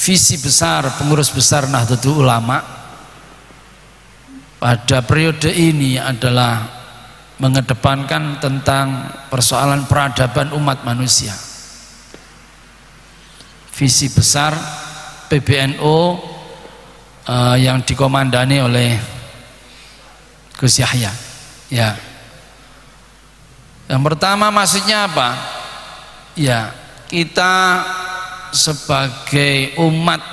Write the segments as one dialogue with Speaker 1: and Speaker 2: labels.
Speaker 1: visi besar pengurus besar Nahdlatul Ulama pada periode ini adalah mengedepankan tentang persoalan peradaban umat manusia. Visi besar PBNU yang dikomandani oleh Gus Yahya. Ya. Yang pertama maksudnya apa? Ya, kita sebagai umat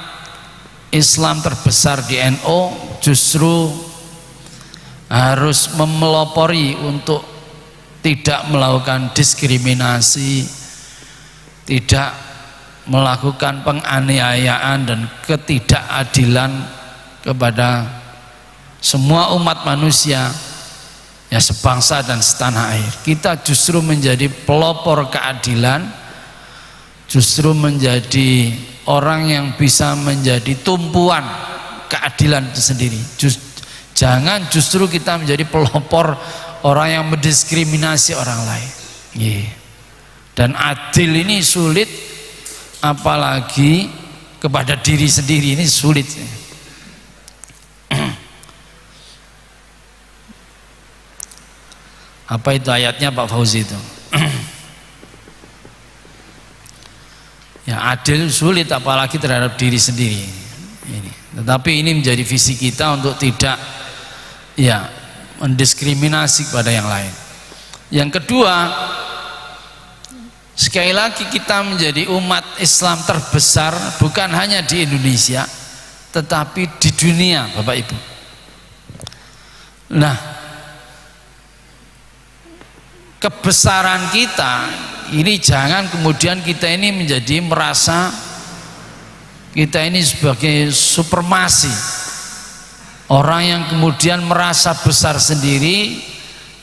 Speaker 1: Islam terbesar di NU justru harus memelopori untuk tidak melakukan diskriminasi, tidak melakukan penganiayaan dan ketidakadilan kepada semua umat manusia ya sebangsa dan setanah air. Kita justru menjadi pelopor keadilan, justru menjadi orang yang bisa menjadi tumpuan keadilan itu sendiri. Jangan justru kita menjadi pelopor orang yang mendiskriminasi orang lain. Dan adil ini sulit, apalagi kepada diri sendiri ini sulit. Apa itu ayatnya Pak Fauzi itu? Ya, adil sulit apalagi terhadap diri sendiri. Tetapi ini menjadi visi kita untuk tidak ya mendiskriminasi kepada yang lain. Yang kedua, sekali lagi kita menjadi umat Islam terbesar bukan hanya di Indonesia tetapi di dunia, Bapak Ibu. Nah, kebesaran kita ini jangan kemudian kita ini menjadi merasa kita ini sebagai supremasi, orang yang kemudian merasa besar sendiri,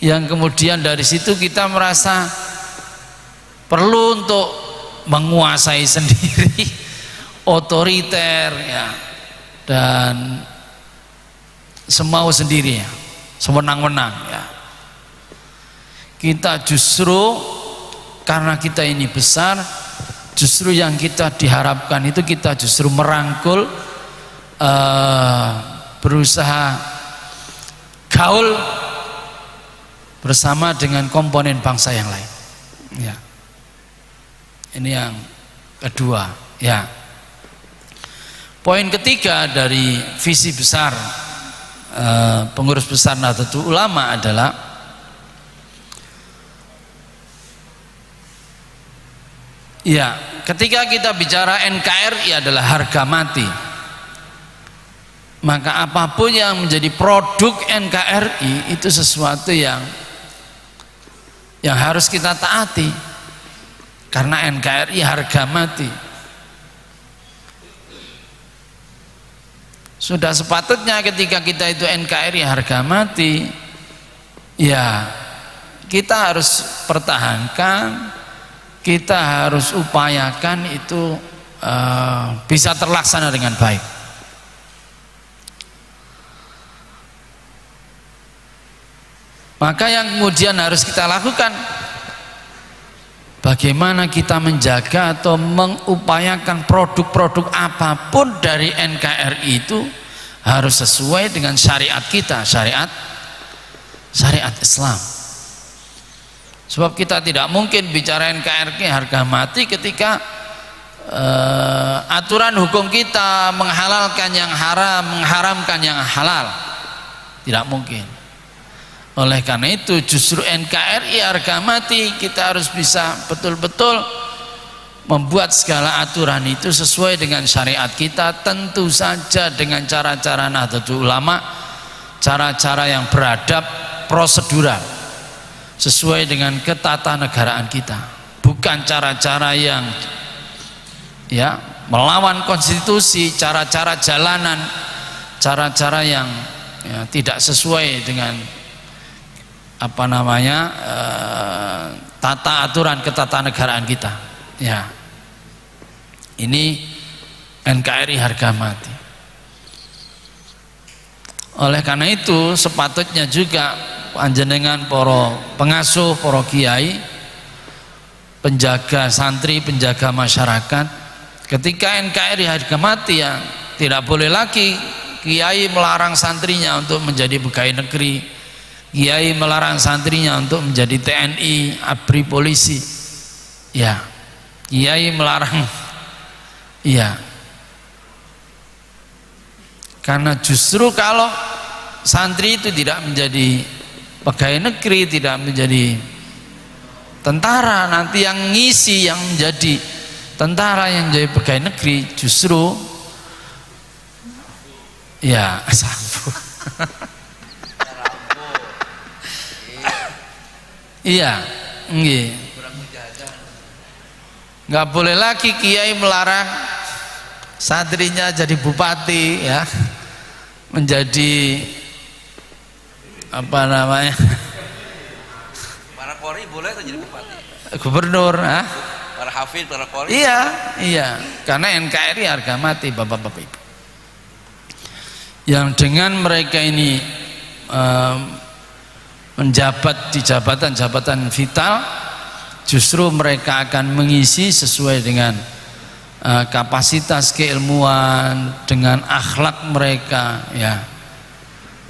Speaker 1: yang kemudian dari situ kita merasa perlu untuk menguasai sendiri, otoriter ya, dan semau sendiri ya, sewenang-wenang ya. Kita justru karena kita ini besar, justru yang kita diharapkan itu kita justru merangkul, berusaha gaul bersama dengan komponen bangsa yang lain. Ya. Ini yang kedua. Ya. Poin ketiga dari visi besar pengurus besar Nahdlatul Ulama adalah ya, ketika kita bicara NKRI adalah harga mati, maka apapun yang menjadi produk NKRI itu sesuatu yang harus kita taati, karena NKRI harga mati. Sudah sepatutnya ketika kita itu NKRI harga mati, ya kita harus pertahankan, kita harus upayakan itu bisa terlaksana dengan baik. Maka yang kemudian harus kita lakukan, bagaimana kita menjaga atau mengupayakan produk-produk apapun dari NKRI itu harus sesuai dengan syariat kita, syariat Islam. Sebab kita tidak mungkin bicara NKRI harga mati ketika aturan hukum kita menghalalkan yang haram, mengharamkan yang halal. Tidak mungkin. Oleh karena itu justru NKRI harga mati, kita harus bisa betul-betul membuat segala aturan itu sesuai dengan syariat kita, tentu saja dengan cara-cara Nahdlatul Ulama, cara-cara yang beradab, prosedural, sesuai dengan ketatanegaraan kita, bukan cara-cara yang ya melawan konstitusi, cara-cara jalanan, cara-cara yang ya, tidak sesuai dengan apa namanya tata aturan ketatanegaraan kita. Ya, ini NKRI harga mati. Oleh karena itu sepatutnya juga panjenengan para pengasuh, para kiai, penjaga santri, penjaga masyarakat, Ketika NKRI harga mati, ya tidak boleh lagi kiai melarang santrinya untuk menjadi pegawai negeri, kiai melarang santrinya untuk menjadi TNI, ABRI, polisi, ya kiai melarang, ya karena justru kalau santri itu tidak menjadi pegawai negeri, tidak menjadi tentara, nanti yang ngisi yang menjadi tentara, yang jadi pegawai negeri justru ya sampo. Iya, nggak boleh lagi kiai melarang santrinya jadi bupati, ya menjadi apa namanya,
Speaker 2: para kori boleh jadi bupati,
Speaker 1: gubernur,
Speaker 2: para hafid, para kori.
Speaker 1: Iya, karena NKRI harga mati, bapak-bapak ibu. Yang dengan mereka ini menjabat di jabatan-jabatan vital, justru mereka akan mengisi sesuai dengan kapasitas keilmuan, dengan akhlak mereka, ya.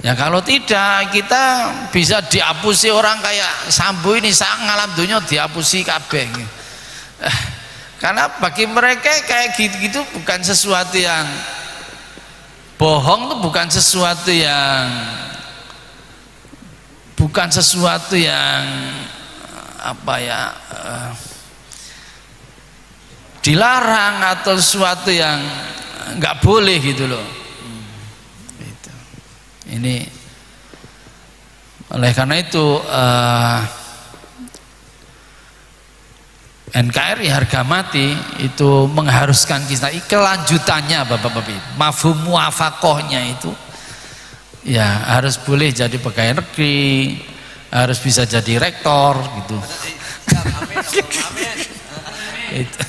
Speaker 1: Ya kalau tidak, kita bisa dihapusi orang kayak Sambo ini, sang ngalam dunia dihapusi kabeh. Karena bagi mereka kayak gitu-gitu bukan sesuatu yang bohong, itu bukan sesuatu yang apa ya, dilarang atau sesuatu yang nggak boleh gitu loh. Gitu. Ini oleh karena itu NKRI harga mati itu mengharuskan kita kelanjutannya, bapak-bapak, mafhum muafakohnya itu ya harus boleh jadi pegawai negeri, harus bisa jadi rektor gitu. Itu.